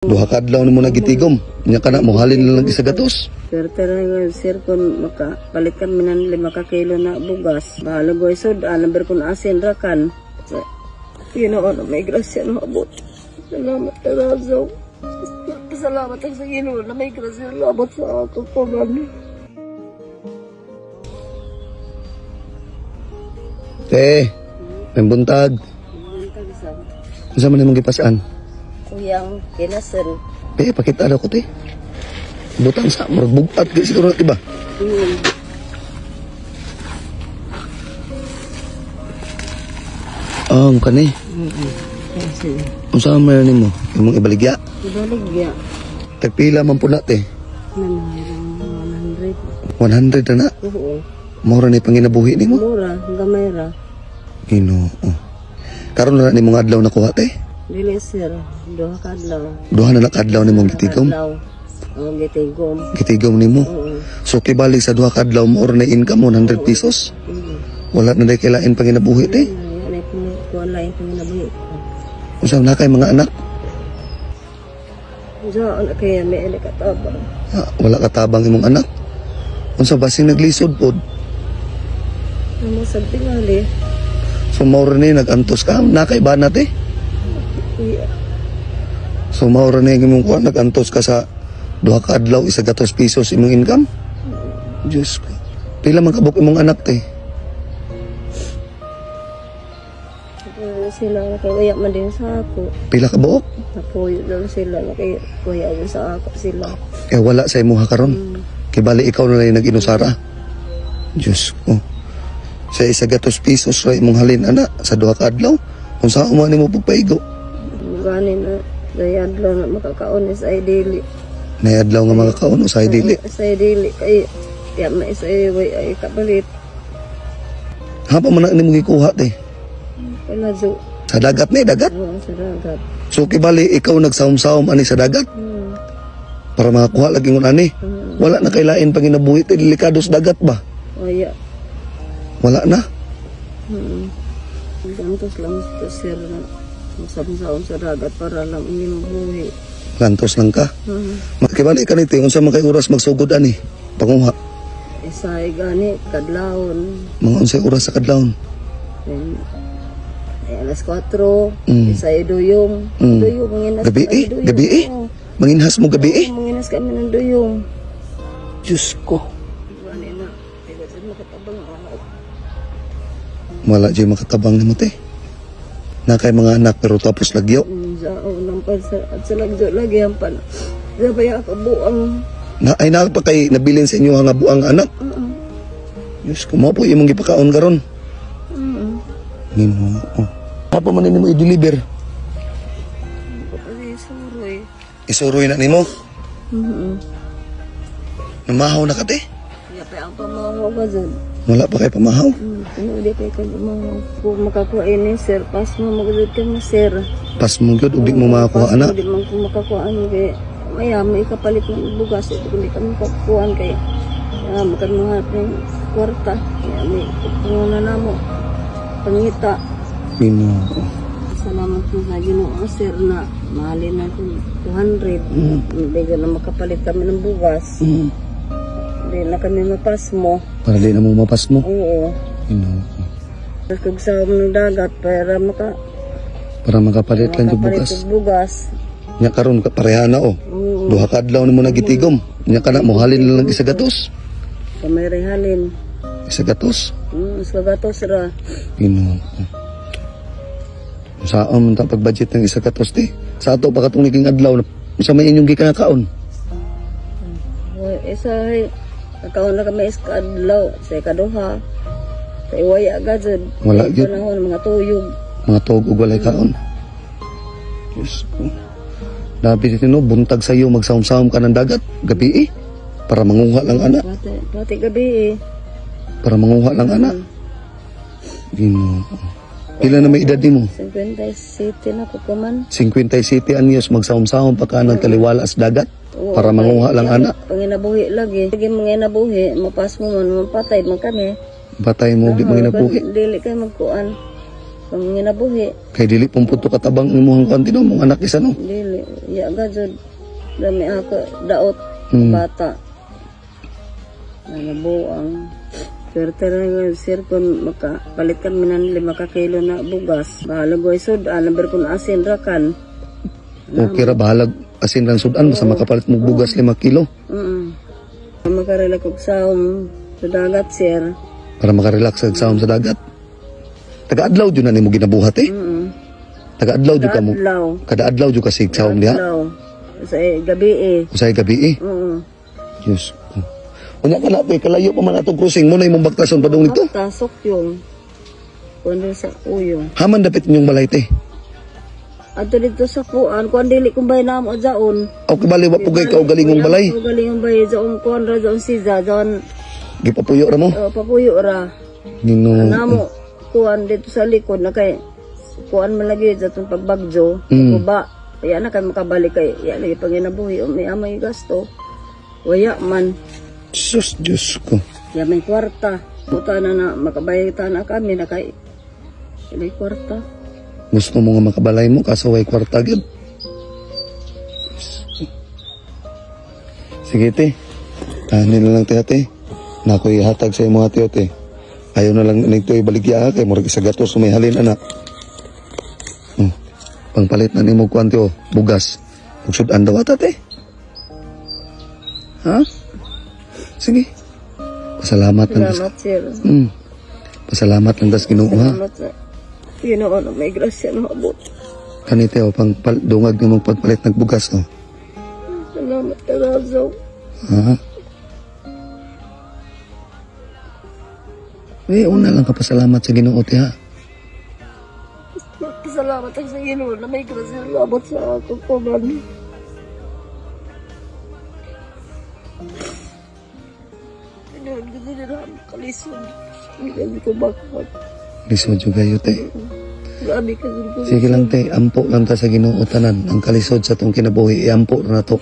Duha ka adlaw nimo nagitigom. Nya kana mohalin lang isa gatos. Sir, sir, kung makapalit kami ng 5 kilo na bugas, bahala ko isod, number kung asin rakan. Ginoon, may grasya na maabot. Salamat na razaw. Salamat ang sa Ginoon na may grasya na maabot sa ako po, mami. May buntag. Unsa man imong gipasaan? Kuyang kinasen. Pakita daw ko te. Butang sa magbugtat gyud siguro iba. Kani. Kasi Unsa man nimo? Imong ibaligya? ibaligya. Tagpila man pud te. 100. 100 na. Oo. Mura ni panginabuhi nimo. Mura, gamay ra. Ginoo. Karon na nimo nga adlaw nakuha te. Dili sir, duha ka adlaw. Duha na nakadlaw nimo gitigom. Oo, gitigom. Gitigom nimo. Oo. So kibalik sa duha ka adlaw mo or na income 100 pesos. Wala na day kailain panginabuhi te. Wala yung panginabuhi. Unsa na kay mga anak? Saan kaya may katabang. Wala katabang imong anak. Unsa basing naglisod pod? Ano sa tingali? So maura ni nagantos ka na kay bana te. Iya. So maura ni imong kuan nagantos ka sa duha ka adlaw 100 pesos imong income. Diyos ko. Pila man kabuk imong anak te? Sila nakawaya man din sa ako. Pila ka buok? Napuyo lang sila. Nakawaya din sa ako sila. Kaya wala sa imuha karon. Kay bali ikaw na lang nag-inusara. Diyos ko. Sa 100 pesos ra imong halin ana sa duha ka adlaw. Kung saan mo nimo pagpaigo. Gani na. Dayad lang na makakaon sa idili. Nay adlaw nga mga kaon sa dili. Sa idili. Kaya tiyak na isa ay kapalit. Hapa man na nimo gikuha te. Palazo. Sa dagat ni dagat. Oo, sa dagat. So kibali ikaw nagsawom-sawom ani sa dagat para makakuha lagi ngon ani. Wala na kay lain panginabuhi te delikado sa dagat ba? Waya. Wala na. Gantos lang ito sir na masamsaon sa dagat para lang inyong buhi. Gantos lang ka. Makibali ka nito unsa man kay oras magsugod ani panguha. Isa ay gani kadlawon. Mga unsay oras sa kadlawon? Ay alas 4. Isa ay duyong. Duyong manginas. Gabi eh? Duyong. Gabi eh? Manginhas mo gabi eh? Manginas kami ng duyong. Diyos ko. Gani na. Kaya saan makatabang ako. Wala dyan makatabang ni mo te. Na kay mga anak pero tapos lagyo. Sao nang at sa lagyo lagi ang pan. Sabay ako buang. Ay na pa kay nabilin sa inyo nga buang anak. Diyos ko mo po imong gipakaon karon. Ginoo. Apa man nimo i-deliver? Kasi suroy. Isuroy na nimo. Namahaw na ka te? Kaya pa ang pamahaw ka dyan. Wala pa kay pamahaw. Hindi kayo ka pamahaw. Kung makakuha ini sir, pas mo magalod ka mo sir. Pas mo gyud ug di mo makakuha anak. Hindi man kung makakuha kay maya may kapalit ng bugas ito kung di ka makakuhaan kay makan mga ng kwarta. Kaya may kung na mo. Pangita. Ginoo. Salamat po sa Ginoo sir na mahalin natin 200. Hindi ka na makapalit kami ng bugas. Hindi na kami mapas mo. Para di na mo mapas mo. Oo. Ginoo. Kung sa ng dagat para Para makapalit lang yung makapalit bugas. ng bugas. Nya karon pareha na oh. Duha ka adlaw nimo nagitigom. Nya kana mohalin lang isa gatos. Kamay rehalin. Isa gatos. Sa gatos ra. Ginoo. Saan man ta pag-budget ng isa gatos ti? Sa ato pa katong naging adlaw sa may inyong gikanakaon. Isa ay nakaon na kami sa adlaw sa ikaduha. Sa iwaya gadzod. Wala Sa gyud. panahon mga tuyog. Mga tuog ug walay kaon. Diyos ko. Labi dito no, buntag sa iyo magsawom-sawom ka ng dagat. Gabi eh. Para manguha lang anak. Pati gabi eh. Para manguha lang anak. Ginoo. Pila na may edad nimo? 57 na ko pa man. 57 anyos magsawom-sawom pa ka nagkaliwala sa dagat. Oo, Para manguha lang anak. Panginabuhi lagi. Sige manginabuhi. Mapas mo man. Mapatay man kami. Batay mo di mga nabuhi. Dili kayo magkuan. panginabuhi. Kay dili pumputo katabang imuhang kanti no, mong anak isa no. Dili, iya gajud. Dami ako daot bata. Nanabuang. Pero talaga sir kung makapalit kami ng 5 kilo na bugas. Bahala ko isod, number kung asin rakan. Okay ra bahalag asin lang sudan basta makapalit mo bugas 5 kilo. Makarela ko sa dagat sir. Para makarelax sa sahom sa dagat. Taga-adlaw jud na nimo ginabuhat eh. Taga-adlaw jud ka mo. Kada-adlaw jud ka sig sahom diha. Sa gabi eh. Usay gabi eh. Diyos ko. Unya ka na, kalayo pa man atong crossing mo na imong bagtason padung dito. Tasok yung. Kundi sa uyong. Haman dapit inyong balay te. Ato dito sa kuan, kuan dili kung bay na mo jaon. Aw kabali wa pugay ka og galingong balay. Galingong bay jaon kuan ra jaon siza jaon. Gipapuyo ra mo. Papuyo ra. Nino. Namo kuan dito sa likod na kay kuan man lagi jatong pagbagjo. Kuba. Kaya na kay makabalik kay ya lagi panginabuhi may amay gasto. Waya man. Sus, Diyos ko. Ya may kwarta. Puta na makabayatan na kami na kay may kwarta. Gusto mo nga makabalay mo kaso way kwarta gyud. Sige te. Nila lang te ate. Nakoy hatag sa imo ate ate. Ayaw na lang nito ibaligya kay murag sa gatos may halin anak. Pangpalit na nimo kuan te bugas. Bugsudan daw ate. Ha? Sige. Pasalamat lang. Salamat sir. Pasalamat lang das Ginoo ha. Salamat sir. Ginoo na may grasya na abot. Kanite pang dungag nimong pagpalit ng bugas Salamat Tarazo. Ha? Una lang ka pasalamat sa Ginoo ti ha. Salamat sa Ginoo na may grasya na abot sa akong kuman. Kalisod. Hindi ko bakit. Lisod yung kayo, te. Grabe ka dito. Sige lang, te. Ampo lang ta sa Ginoo tanan. Ang kalisod sa itong kinabuhi, iampo na to.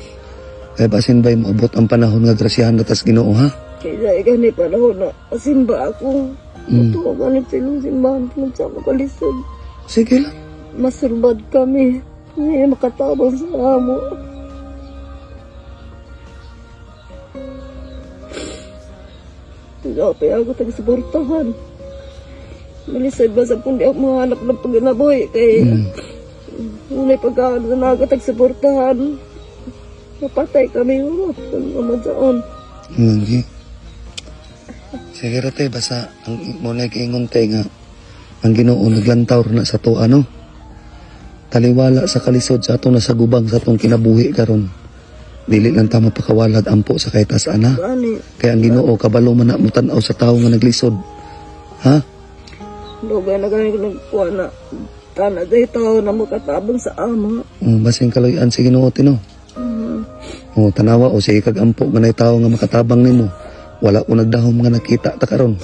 Kaya basin ba'y maabot ang panahon nga grasyahan na tas Ginoo, ha? Kaya gani panahon na asimba ako. Ito ang ganit silong simbahan ko sa kalisod. Sige lang. Masurbad kami. Ngayon makatabang sa amo. Kapay ako tag-suportahan. Malisay ba sa pundi ako mahanap ng paganaboy kay ngunay pagkaan na tag-suportahan. Napatay kami urat kung namadaan. Hindi. Sige rate, basta ang muna kiingon tayo nga ang Ginoo naglantaw na sa to ano. Taliwala sa kalisod sa ato na sa gubang sa atong kinabuhi karon. Dili lang ta mapakawalag ampo sa kaitas ana. Kaya ang Ginoo kabalo man na mo tan-aw sa tawo nga naglisod. Ha? Dugay na kami nagkuha na tana day tao na makatabang sa ama. Basing kaloyan si Ginoo tino. Tanawa o sige kag ampo nga nay tawo nga makatabang nimo. Wala ko nagdahom nga nakita ta karon.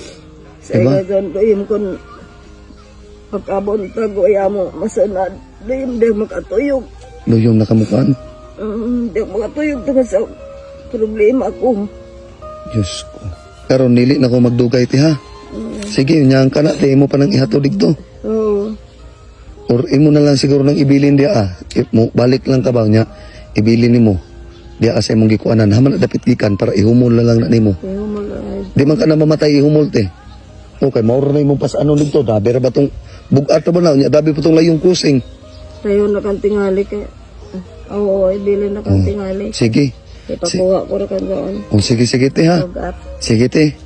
Diba? Sa doyim kon pagkabon tago mo masunad. Doyim makatuyog. Doyom na kamukaan. Hindi ako makatuyog tungkol sa problema ko. Diyos ko. Karon nili na ko magdugay ti ha. Sige, unyang ka na. Ti mo pa nang ihato digto. Oo. Or imo na lang siguro nang ibilin dia balik lang ka ba niya. Ibilin nimo. Dia asa imong gikuanan. Haman na dapit gikan para ihumol na lang na nimo. Ihumol lang. Di man ka na mamatay ihumol te. Okay, mauro na imong pas ano digto. Dabi ra ba tong bugat ba na? Dabi po tong layong kusing. Tayo na kang tingali kay oo, ibili na kang tingali. Sige. Ipakuha ko na kang doon. Sige te ha. Sige te.